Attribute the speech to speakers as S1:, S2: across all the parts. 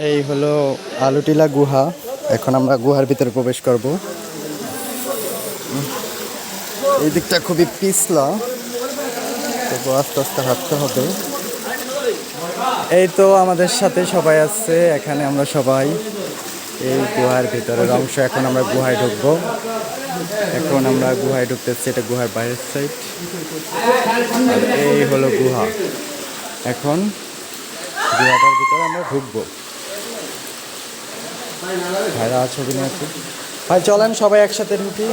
S1: এই হলো আলুটিলা গুহা। এখন আমরা গুহার ভিতরে প্রবেশ করব। এই দিকটা খুবই পিছলা, তবু আস্তে আস্তে হাঁটতে হবে। এই তো আমাদের সাথে সবাই আছে এখানে, আমরা সবাই এই গুহার ভিতরের অংশ। এখন আমরা গুহায় ঢুকবো। এখন আমরা গুহায় ঢুকতেছি, এটা গুহার বাইরের সাইড। আর এই হলো গুহা। এখন গুহাটার ভিতরে আমরা ঢুকবো। ভাইরা ছবি নিয়ে আছে। ভাই চলেন সবাই একসাথে ঢুকি।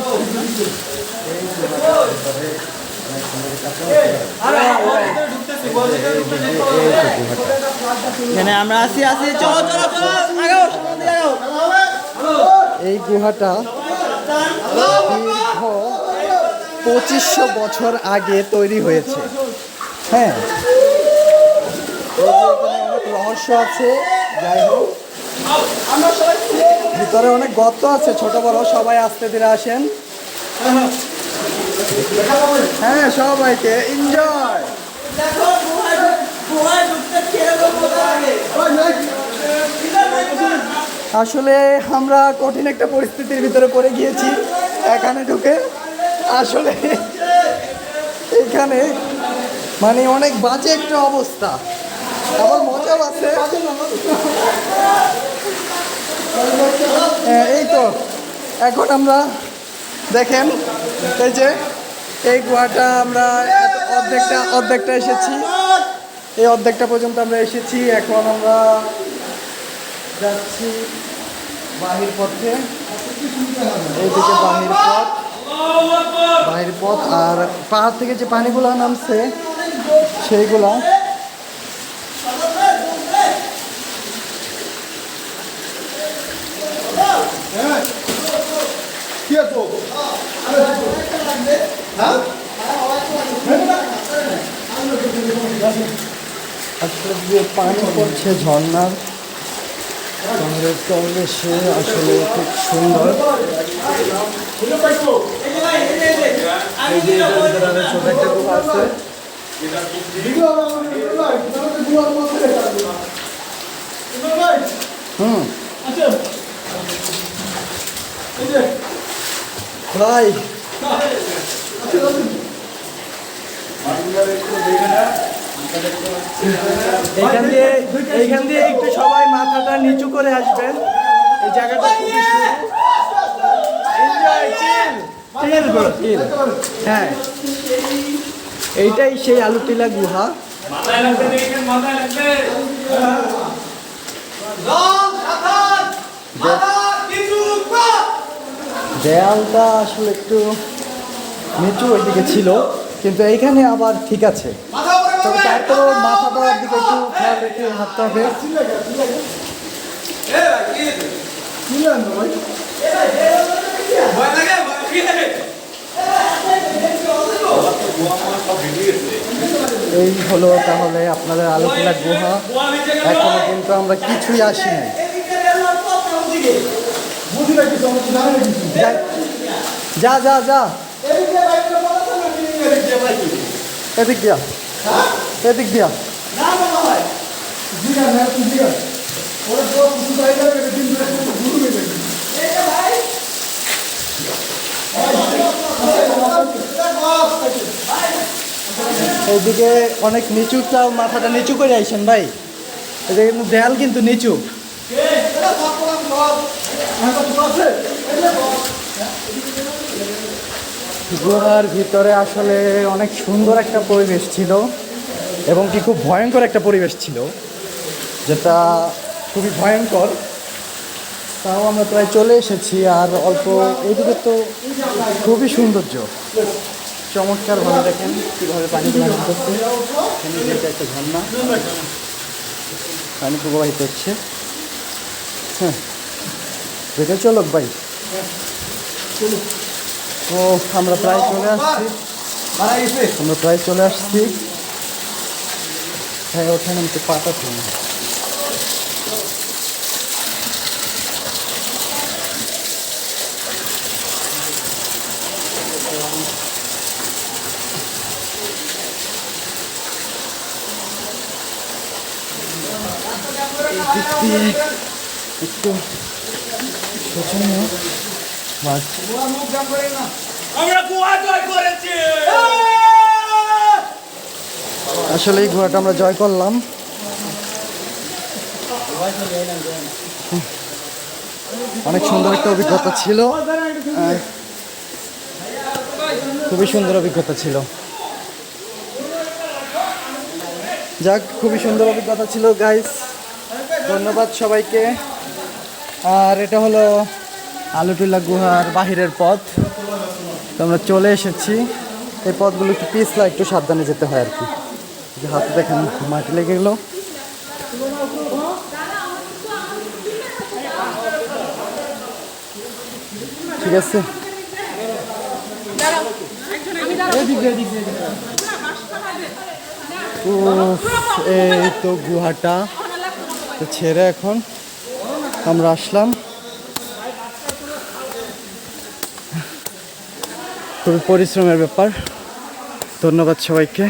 S2: আমরা আসি
S1: এই গুহাটা দীর্ঘ 2500 বছর আগে তৈরি হয়েছে। হ্যাঁ, অনেক রহস্য আছে। যাই হোক, ভিতরে অনেক গর্ত আছে, ছোট বড়। সবাই আস্তে ধীরে আসেন। হ্যাঁ, সবাইকে এনজয়। আসলে আমরা কঠিন একটা পরিস্থিতির ভিতরে পড়ে গিয়েছি এখানে ঢুকে। আসলে এখানে মানে অনেক বাজে একটা অবস্থা, আমার মজাও আছে। এই তো এখন আমরা দেখেন, এই যে এই গুহাটা আমরা অর্ধেকটা এসেছি। এই অর্ধেকটা পর্যন্ত আমরা এসেছি। এখন আমরা যাচ্ছি বাহির পথে। এইদিকে বাহির পথ। আর পাহাড় থেকে যে পানিগুলো নামছে সেইগুলা আসলে যে পানি পড়ছে ঝর্ণার পাহাড়ের তলদেশে, আসলে খুব সুন্দর। ছোট একটা গুহা আছে। ভাই এইখান দিয়ে একটু সবাই মাথাটা নিচু করে আসবেন। এই জায়গাটা খুবই সুন্দর। হ্যাঁ, এইটাই সেই আলুটিলা গুহা। দেয়ালটা আসলে একটু নিচু ওইদিকে ছিল, কিন্তু এইখানে আবার ঠিক আছে। তবে তারপরেও মাথাটার দিকে একটু খেয়াল রেখে হাঁটতে হবে। এই হলো তাহলে আপনাদের আলুটিলা গুহা। এখনো কিন্তু আমরা কিছুই আসি নাই। যা যা যা এদিক দিয়া, এদিক দিয়া। এইদিকে অনেক নিচুটা, মাথাটা নিচু করে আইসেন ভাই। এদিকে কিন্তু দেয়াল কিন্তু নিচু। গুহার ভিতরে আসলে অনেক সুন্দর একটা পরিবেশ ছিল, এবং কি খুব ভয়ঙ্কর একটা পরিবেশ ছিল, যেটা খুবই ভয়ঙ্কর। তাও আমরা প্রায় চলে এসেছি। আর অল্প এইদিকে তো খুবই সৌন্দর্য, চমৎকারভাবে দেখেন কীভাবে পানি প্রবাহিত হচ্ছে। এটা একটা ঝর্ণা, পানি প্রবাহিত হচ্ছে। হ্যাঁ, দেখে চলো ভাই। ও আমরা প্রায় চলে আসছি। হ্যাঁ, ওখানে আমি তো পাতা ছিল না। দিয়ে একটু শোচনীয়, বাট আসলে এই ঘোড়াটা আমরা জয় করলাম। অনেক সুন্দর একটা অভিজ্ঞতা ছিল, খুবই সুন্দর অভিজ্ঞতা ছিল। যাক, খুবই সুন্দর অভিজ্ঞতা ছিল গাইস, ধন্যবাদ সবাইকে। আর এটা হলো আলুটিলা গুহার বাহিরের পথ, তো আমরা চলে এসেছি। এই পথগুলো একটু পিছলা, একটু সাবধানে যেতে হয় আর কি। যে হাতে দেখেন মাটি লেগে গেল। ঠিক আছে, এই তো গুহাটা তো ছেড়ে এখন আমরা আসলাম। খুবই পরিশ্রমের ব্যাপার। ধন্যবাদ সবাইকে।